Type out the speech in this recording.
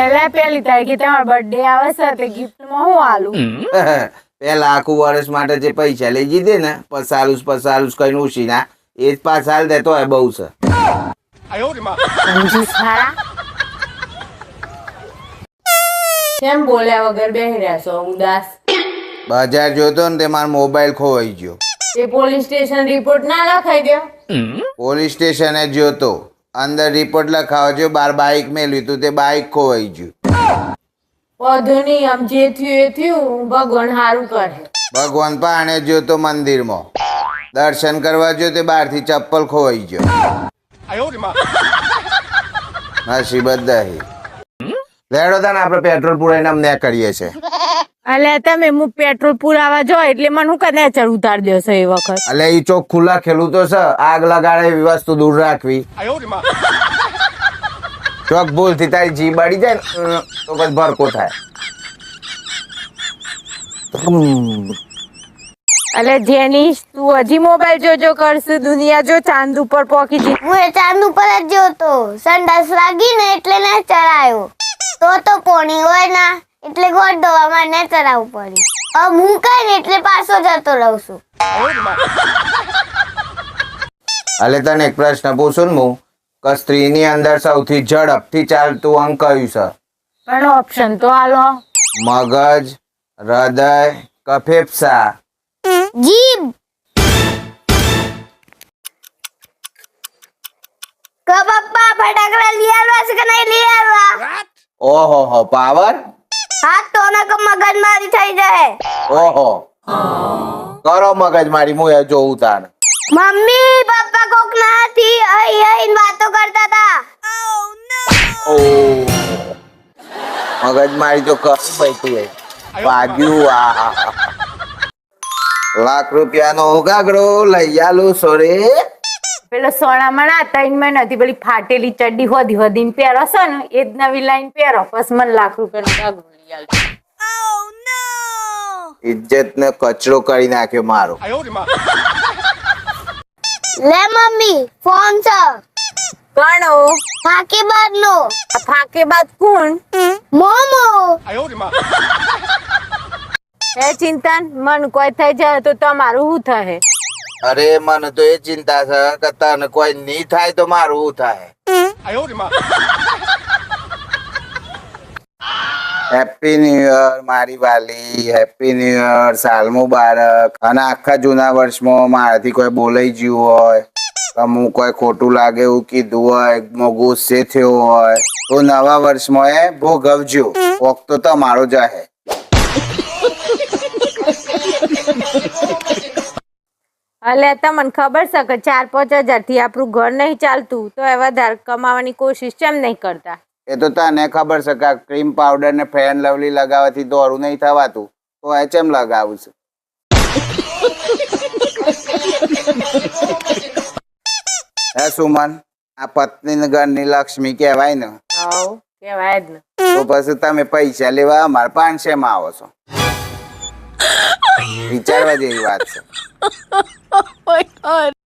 એટલે પેલી તારીખે તમારો બર્થડે આવે છે એટલે ગિફ્ટમાં હું આલું? પેલા આખું વર્ષ માટે જે પૈસા લઈ જીધે ને પસાલુસ કઈ ઉછીના એ જ પાછા હાલ દેતો હોય બહુ છે. સમજી સારા કેમ બોલ્યા વગર બેહી રહ્યા છો ઉદાસ? બજાર જોતો ને તે મારો મોબાઈલ ખોવાઈ ગયો. તે પોલીસ સ્ટેશન રિપોર્ટ ના લખાઈ દો? પોલીસ સ્ટેશને જોતો અંદર રિપોર્ટ લખાવજો બાર બાઈક મેલ્યું તું તે બાઈક ખોવાઈ ગયું. વધુ નહીં, આમ જે થયું એ થયું, ભગવાન સારું કરે. ભગવાન પાણે જોતો મંદિરમાં દર્શન કરવા જો તે બહારથી ચપ્પલ ખોવાઈ ગયો. નસીબ જ દહી. લેડો તાને આપણે પેટ્રોલ પુરાઈને અમને કરીએ છે. અલ્યા તમે હું પેટ્રોલ પુરાવા જો એટલે મને હું કદાચ ચડ ઉતાર દેશો એ વખત. અલે ઈ ચોક ખુલ્લા ખેલું તો છે, આગ લગાડે એવી વસ્તુ દૂર રાખવી. ચોક ભૂલથી તારી જી બળી જાય ને તો પછી ભરકો થાય. અલે જેની તું હજી મોબાઈલ જોજો કરશે, દુનિયા જો ચાંદ ઉપર પોકી જી. હું એ ચાંદ ઉપર જ જોતો, સંડાસ લાગી ને એટલે ને ચડાયો. તો પોણી હોય ના એટલે ગોળ ધોવામાં ને ચડાવવું પડ્યું. હવે હું કઈ ને એટલે પાછો જતો રહું છું. અલે તને એક પ્રશ્ન પૂછું ને હું કે સ્ત્રીની અંદર સૌથી ઝડપથી ચાલતું અંગ કયું છે? પણ ઓપ્શન તો આલો. મગજ, હૃદય કે ફેફસા? જીભ. કે પપ્પા ફટાકડા લઈ આવવા છે કે નહીં લઈ આવવા? ઓહો હો પાવર. હા તો ને કે મગજ મારી થઈ જાય. ઓહો કરો મગજ મારી હું એ જોઉં તાર. મમ્મી પપ્પા કોક નાથી અહીં વાતો કરતા હતા. મગજ મારી તો કઈ બેઠી વાગ્યું. આ લાખ રૂપિયાનો ગાગડો લઈ આલું સોરે. પેલો સોનામાં ત્રણ નથી પેલી ફાટેલી ચડ્ડી હોધી હોધીને પહેરો છો ને એ જ નવી લાઈન પહેરો, બસ મને લાખ રૂપિયાનો ગાગડો લઈ આલજો. ઇજ્જત ને કચરો કરી નાખ્યો મારો. લે મમ્મી ફોન છે. કણો ફાકે બાદનો. ફાકે બાદ કોણ? મોમો. હે ચિંતન મન કોઈ થઈ જાય તો તમારું શું થાય? અરે મને તો એ ચિંતા છે કે તને કોઈ નહીં થાય તો મારું શું થાય. હેપી ન્યુ યર મારી વાલી, હેપી ન્યુ યર, સાલ મુબારક. અને આખા જૂના વર્ષમાં મારાથી કોઈ બોલાઈ ગયું હોય કે હું કોઈ ખોટું લાગે એવું કીધું હોય, ગુસ્સે થયો હોય તો નવા વર્ષમાં એ ભોગવજો. વખત તો મારો જાહે. અલે તમને ખબર છે કે 4-5 હજાર થી આપણું ઘર નહીં ચાલતું તો એ વધારે કમાવાની કોશિશ કેમ નહીં કરતા? એ તો તને ખબર છે કે ક્રીમ પાવડર ને ફેર એન્ડ લવલી લગાવવાથી દોરું નહીં થવાતું તો એ ચેમ લગાવું છે? હે સુમન, આ પત્ની ઘરની લક્ષ્મી કહેવાય ને? હાઉ કહેવાય જ ને. તો પછી તમે પૈસા લેવા અમારા 500 માં આવો છો? વિચારવા જેવી વાત છે.